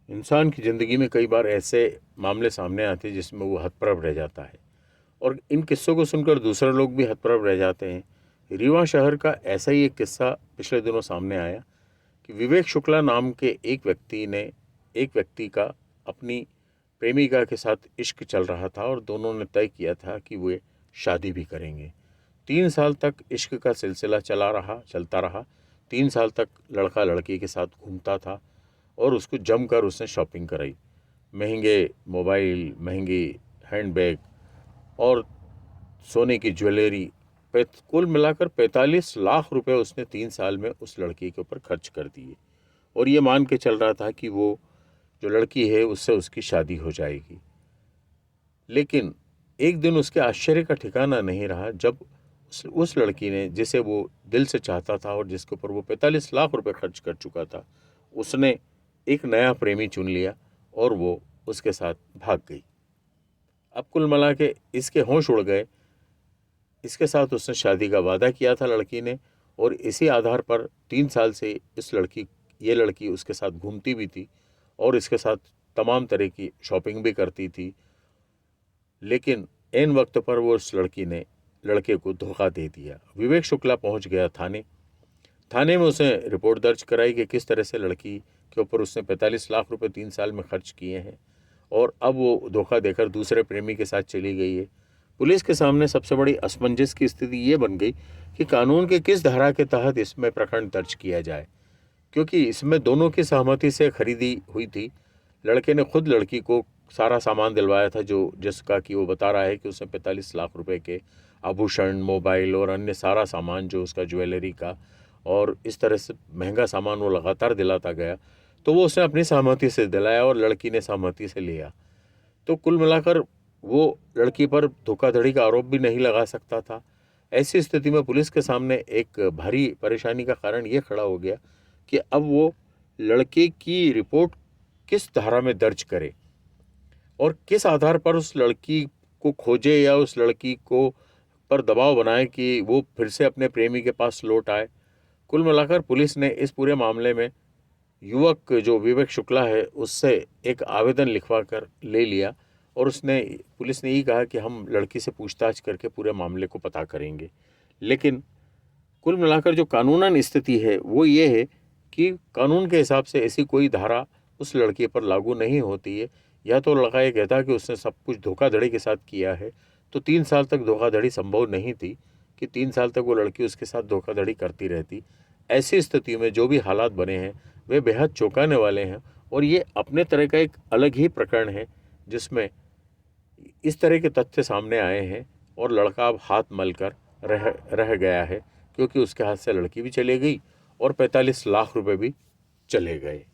इंसान की ज़िंदगी में कई बार ऐसे मामले सामने आते हैं जिसमें वो हतप्रभ रह जाता है और इन किस्सों को सुनकर दूसरे लोग भी हतप्रभ रह जाते हैं। रीवा शहर का ऐसा ही एक किस्सा पिछले दिनों सामने आया कि विवेक शुक्ला नाम के एक व्यक्ति का अपनी प्रेमिका के साथ इश्क चल रहा था और दोनों ने तय किया था कि वे शादी भी करेंगे। 3 साल तक इश्क का सिलसिला चलता रहा। 3 साल तक लड़का लड़की के साथ घूमता था और उसको जमकर उसने शॉपिंग कराई। महंगे मोबाइल, महंगी हैंडबैग और सोने की ज्वेलरी, कुल मिलाकर 45 लाख रुपए उसने 3 साल में उस लड़की के ऊपर खर्च कर दिए और ये मान के चल रहा था कि वो जो लड़की है उससे उसकी शादी हो जाएगी। लेकिन एक दिन उसके आश्चर्य का ठिकाना नहीं रहा जब उस लड़की ने, जिसे वो दिल से चाहता था और जिसके ऊपर वो 45 लाख रुपए खर्च कर चुका था, उसने एक नया प्रेमी चुन लिया और वो उसके साथ भाग गई। अब कुल मिला के इसके होश उड़ गए। इसके साथ उसने शादी का वादा किया था लड़की ने और इसी आधार पर 3 साल से ये लड़की उसके साथ घूमती भी थी और इसके साथ तमाम तरह की शॉपिंग भी करती थी। लेकिन ऐन वक्त पर वो उस लड़की ने लड़के को धोखा दे दिया। विवेक शुक्ला पहुंच गया थाने में उसने रिपोर्ट दर्ज कराई कि किस तरह से लड़की के ऊपर उसने 45 लाख रुपए 3 साल में खर्च किए हैं और अब वो धोखा देकर दूसरे प्रेमी के साथ चली गई है। पुलिस के सामने सबसे बड़ी असमंजस की स्थिति ये बन गई कि कानून के किस धारा के तहत इसमें प्रकरण दर्ज किया जाए, क्योंकि इसमें दोनों की सहमति से खरीदी हुई थी। लड़के ने खुद लड़की को सारा सामान दिलवाया था जिसका कि वो बता रहा है कि उसने 45 लाख रुपए के आभूषण, मोबाइल और अन्य सारा सामान जो उसका ज्वेलरी का और इस तरह से महंगा सामान वो लगातार दिलाता गया। तो वो उसने अपनी सहमति से दिलाया और लड़की ने सहमति से लिया। तो कुल मिलाकर वो लड़की पर धोखाधड़ी का आरोप भी नहीं लगा सकता था। ऐसी स्थिति में पुलिस के सामने एक भारी परेशानी का कारण ये खड़ा हो गया कि अब वो लड़के की रिपोर्ट किस धारा में दर्ज करे और किस आधार पर उस लड़की को खोजे या उस लड़की को पर दबाव बनाए कि वो फिर से अपने प्रेमी के पास लौट आए। कुल मिलाकर पुलिस ने इस पूरे मामले में युवक जो विवेक शुक्ला है उससे एक आवेदन लिखवा कर ले लिया और पुलिस ने ये कहा कि हम लड़की से पूछताछ करके पूरे मामले को पता करेंगे। लेकिन कुल मिलाकर जो कानूनन स्थिति है वो ये है कि कानून के हिसाब से ऐसी कोई धारा उस लड़के पर लागू नहीं होती है। या तो लड़का ये कहता कि उसने सब कुछ धोखाधड़ी के साथ किया है, तो 3 साल तक धोखाधड़ी संभव नहीं थी कि 3 साल तक वो लड़की उसके साथ धोखाधड़ी करती रहती। ऐसी स्थिति में जो भी हालात बने हैं वे बेहद चौंकाने वाले हैं और ये अपने तरह का एक अलग ही प्रकरण है जिसमें इस तरह के तथ्य सामने आए हैं और लड़का अब हाथ मल कर रह गया है, क्योंकि उसके हाथ से लड़की भी चली गई और 45 लाख रुपए भी चले गए।